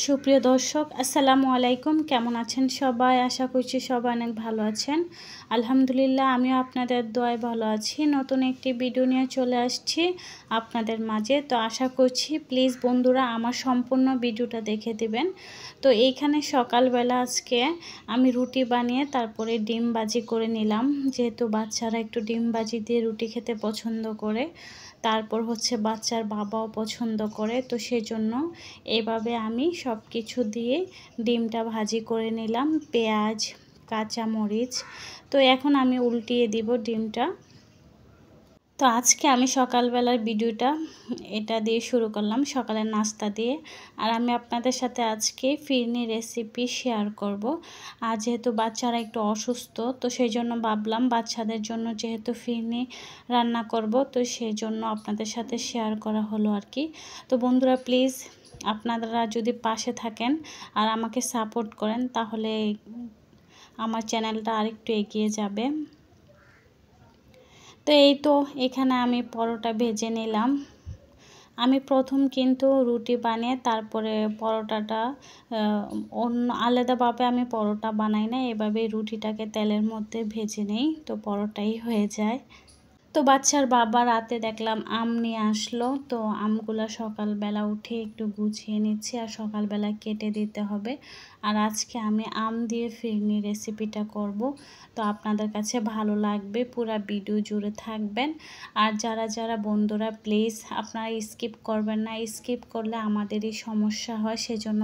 সুপ্রিয় দর্শক আসসালামু আলাইকুম, কেমন আছেন সবাই? আশা করছি সবাই অনেক ভালো আছেন। আলহামদুলিল্লাহ, আমিও আপনাদের দোয়ায় ভালো আছি। নতুন একটি ভিডিও নিয়ে চলে আসছি আপনাদের মাঝে। তো আশা করছি প্লিজ বন্ধুরা আমার সম্পূর্ণ ভিডিওটা দেখে দিবেন। তো এইখানে সকালবেলা আজকে আমি রুটি বানিয়ে তারপরে ডিম ভাজি করে নিলাম, যেহেতু বাচ্চারা একটু ডিম ভাজি দিয়ে রুটি খেতে পছন্দ করে। তারপর হচ্ছে বাচ্চার বাবাও পছন্দ করে, তো সেজন্য এভাবে আমি সব কিছু দিয়ে ডিমটা ভাজি করে নিলাম, পেঁয়াজ কাঁচামরিচ। তো এখন আমি উল্টিয়ে দিব ডিমটা। তো আজকে আমি সকালবেলার ভিডিওটা এটা দিয়ে শুরু করলাম, সকালের নাস্তা দিয়ে। আর আমি আপনাদের সাথে আজকে ফিরনি রেসিপি শেয়ার করব। আর যেহেতু বাচ্চারা একটু অসুস্থ, তো সেই জন্য ভাবলাম বাচ্চাদের জন্য যেহেতু ফিরনি রান্না করব, তো সেই জন্য আপনাদের সাথে শেয়ার করা হলো আর কি। তো বন্ধুরা প্লিজ আপনারা যদি পাশে থাকেন আর আমাকে সাপোর্ট করেন, তাহলে আমার চ্যানেলটা আরেকটু এগিয়ে যাবে। তো এই তো এখানে আমি পরোটা ভেজে নিলাম। আমি প্রথম কিন্তু রুটি বানিয়ে তারপরে পরোটাটা অন্য আলাদাভাবে আমি পরোটা বানাই না, এভাবে রুটিটাকে তেলের মধ্যে ভেজে নেই, তো পরোটাই হয়ে যায়। তো বাচ্চার বাবা রাতে দেখলাম আম নিয়ে আসলো, তো আমগুলো সকালবেলা উঠে একটু গুছিয়ে নিচ্ছি আর সকালবেলা কেটে দিতে হবে। আর আজকে আমি আম দিয়ে ফিরনি রেসিপিটা করব, তো আপনাদের কাছে ভালো লাগবে, পুরো ভিডিও জুড়ে থাকবেন। আর যারা বন্ধুরা প্লিজ আপনারা স্কিপ করবেন না, স্কিপ করলে আমাদেরই সমস্যা হয়, সেজন্য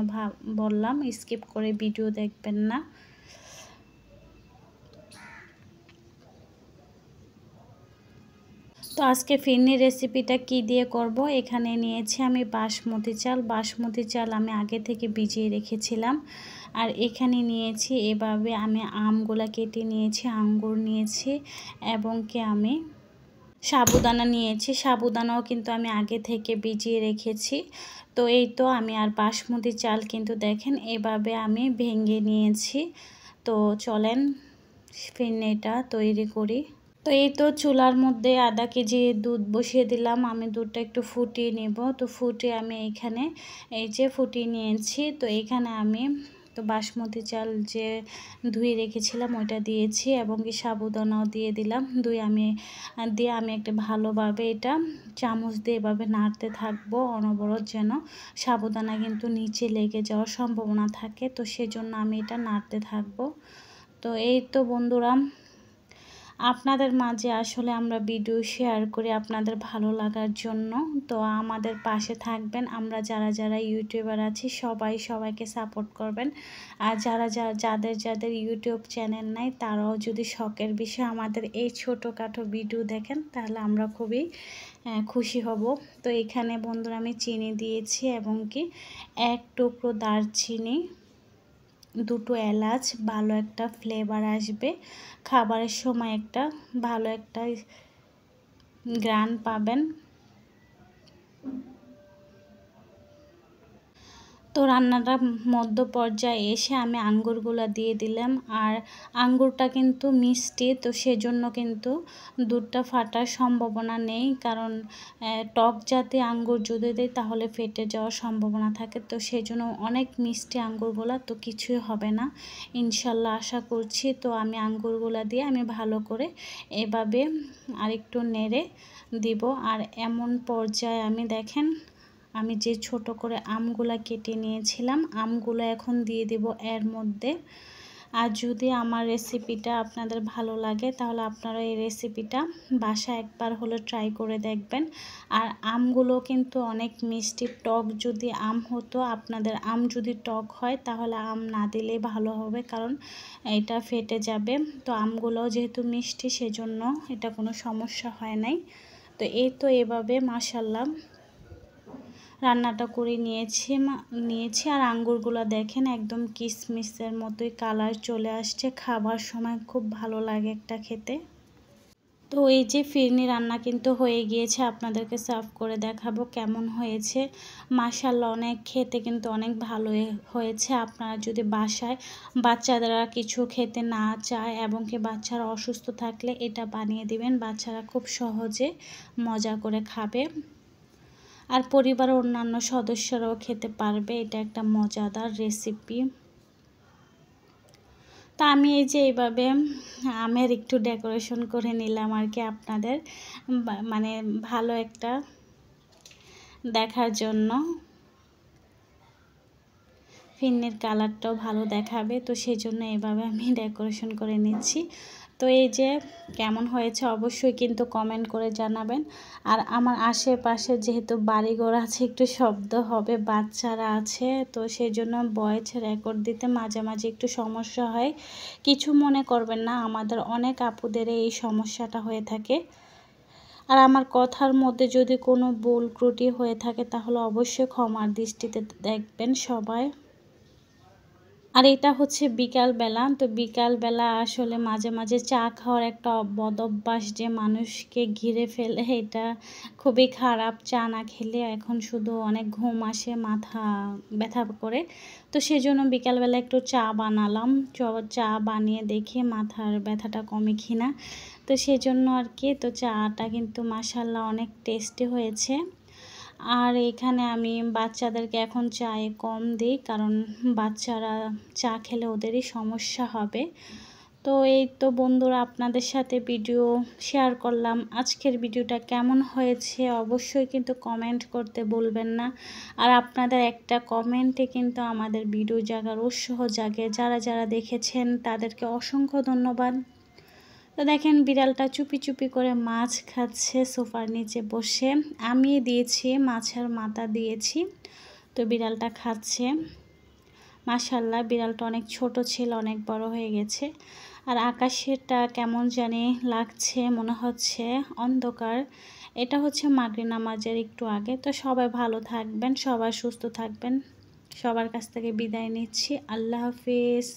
বললাম স্কিপ করে ভিডিও দেখবেন না। তো আজকে ফিরনি রেসিপিটা কি দিয়ে করব, এখানে নিয়েছি আমি বাসমতি চাল আমি আগে থেকে ভিজিয়ে রেখেছিলাম। আর এখানে নিয়েছি এভাবে আমি আমগুলা কেটে নিয়েছি, আঙ্গুর নিয়েছি এবং কি আমি সাবুদানা নিয়েছি। সাবুদানাও কিন্তু আমি আগে থেকে ভিজিয়ে রেখেছি। তো এই তো আমি আর বাসমতি চাল কিন্তু দেখেন এভাবে আমি ভেঙে নিয়েছি। তো চলেন ফিরনিটা তৈরি করি। তো এই তো চুলার মধ্যে আধা কেজি দুধ বসিয়ে দিলাম, আমি দুধটা একটু ফুটিয়ে নেব। তো ফুটিয়ে আমি এখানে এই যে ফুটিয়ে নিয়েছি। তো এখানে আমি তো বাসমতি চাল যে ধুয়ে রেখেছিলাম ওইটা দিয়েছি এবং কি সাবুদানাও দিয়ে দিলাম। দিয়ে আমি একটা ভালোভাবে এটা চামচ দিয়ে এভাবে নাড়তে থাকবো অনবরত, যেন সাবুদানা কিন্তু নিচে লেগে যাওয়ার সম্ভাবনা থাকে, তো সেজন্য আমি এটা নাড়তে থাকবো। তো এই তো বন্ধুরা, আপনাদের মাঝে আসলে আমরা ভিডিও শেয়ার করি আপনাদের ভালো লাগার জন্য, তো আমাদের পাশে থাকবেন। আমরা যারা ইউটিউবার আছি সবাইকে সাপোর্ট করবেন। আর যাদের ইউটিউব চ্যানেল নাই, তারাও যদি শখের বিষয় আমাদের এই ছোটোখাটো ভিডিও দেখেন, তাহলে আমরা খুবই খুশি হব। তো এখানে বন্ধুরা আমি চিনি দিয়েছি এবং কি এক টুকরো দারচিনি, দুটো এলাচ, ভালো একটা ফ্লেভার আসবে, খাবারের সময় একটা ভালো একটা ঘ্রাণ পাবেন। তো রান্নাটা মধ্য পর্যায়ে এসে আমি আঙ্গুরগুলো দিয়ে দিলাম। আর আঙ্গুরটা কিন্তু মিষ্টি, তো সেজন্য কিন্তু দুধটা ফাটার সম্ভাবনা নেই, কারণ টক জাতীয় আঙ্গুর যদি দেয় তাহলে ফেটে যাওয়ার সম্ভাবনা থাকে। তো সেজন্য অনেক মিষ্টি আঙ্গুরগুলো, তো কিছুই হবে না ইনশাল্লাহ আশা করছি। তো আমি আঙ্গুরগুলো দিয়ে আমি ভালো করে এভাবে আরেকটু নেড়ে দিব। আর এমন পর্যায়ে আমি দেখেন আমি যে ছোট করে আমগুলা কেটে নিয়েছিলাম, আমগুলো এখন দিয়ে দেব এর মধ্যে। আর যদি আমার রেসিপিটা আপনাদের ভালো লাগে, তাহলে আপনারা এই রেসিপিটা বাসায় একবার হলে ট্রাই করে দেখবেন। আর আমগুলো কিন্তু অনেক মিষ্টি, টক যদি আম হতো, আপনাদের আম যদি টক হয় তাহলে আম না দিলেই ভালো হবে, কারণ এটা ফেটে যাবে। তো আমগুলোও যেহেতু মিষ্টি, সেজন্য এটা কোনো সমস্যা হয় নাই। তো এই তো এভাবে মাশাআল্লাহ রান্নাটা করে নিয়েছি। আর আঙ্গুরগুলো দেখেন একদম কিশমিশের মতোই কালার চলে আসছে, খাবার সময় খুব ভালো লাগে একটা খেতে। তো এই যে ফিরনি রান্না কিন্তু হয়ে গিয়েছে, আপনাদেরকে সার্ভ করে দেখাবো কেমন হয়েছে। মাশাআল্লাহ অনেক খেতে কিন্তু অনেক ভালো হয়েছে। আপনারা যদি বাসায় বাচ্চারা কিছু খেতে না চায় এবং কি বাচ্চারা অসুস্থ থাকলে এটা বানিয়ে দিবেন, বাচ্চারা খুব সহজে মজা করে খাবে। আর পরিবারের অন্যান্য সদস্যরাও খেতে পারবে। এটা একটা মজাদার রেসিপি। তা আমি এই যে এইভাবে আমের একটু ডেকোরেশন করে নিলাম আর কি, আপনাদের মানে ভালো একটা দেখার জন্য। ফিরনির কালারটাও ভালো দেখাবে, তো সেই জন্য এভাবে আমি ডেকোরেশন করে নিচ্ছি। তো এই যে কেমন হয়েছে অবশ্যই কিন্তু কমেন্ট করে জানাবেন। আর আমার আশেপাশে যেহেতু বাড়িঘর আছে, একটু শব্দ হবে, বাচ্চারা আছে, তো সেই জন্য ভয়েস রেকর্ড দিতে মাঝে মাঝে একটু সমস্যা হয়। কিছু মনে করবেন না, আমাদের অনেক আপুদের এই সমস্যাটা হয়ে থাকে। আর আমার কথার মধ্যে যদি কোনো ভুল ত্রুটি হয়ে থাকে তাহলে অবশ্যই ক্ষমার দৃষ্টিতে দেখবেন সবাই। আর এটা হচ্ছে বিকালবেলা, তো বিকালবেলা আসলে মাঝে মাঝে চা খাওয়ার একটা বদ অভ্যাস যে মানুষকে ঘিরে ফেলে, এটা খুবই খারাপ। চা না খেলে এখন শুধু অনেক ঘুম আসে, মাথা ব্যথা করে। তো সেজন্য বিকালবেলা একটু চা বানালাম। চা বানিয়ে দেখি মাথার ব্যথাটা কমে কিনা। তো সেজন্য আর কি, তো চাটা কিন্তু মাশাআল্লাহ অনেক টেস্টি হয়েছে। আর এখানে আমি বাচ্চাদেরকে এখন চায়ে কম দিই, কারণ বাচ্চারা চা খেলে ওদেরই সমস্যা হবে। তো এই তো বন্ধুরা, আপনাদের সাথে ভিডিও শেয়ার করলাম। আজকের ভিডিওটা কেমন হয়েছে অবশ্যই কিন্তু কমেন্ট করতে ভুলবেন না। আর আপনাদের একটা কমেন্টে কিন্তু আমাদের ভিডিও জাগার উৎসাহ জাগে। যারা যারা দেখেছেন তাদেরকে অসংখ্য ধন্যবাদ। তো দেখেন বিড়ালটা চুপি চুপি করে মাছ খাচ্ছে সোফার নিচে বসে। আমি দিয়েছি, মাছের মাথা দিয়েছি, তো বিড়ালটা খাচ্ছে। মাশাআল্লাহ বিড়ালটা অনেক ছোট ছিল, অনেক বড় হয়ে গেছে। আর আকাশেরটা কেমন জানি লাগছে, মনে হচ্ছে অন্ধকার। এটা হচ্ছে মাগরিব নামাজের একটু আগে। তো সবাই ভালো থাকবেন, সবাই সুস্থ থাকবেন। সবার কাছ থেকে বিদায় নিচ্ছি। আল্লাহ হাফিজ।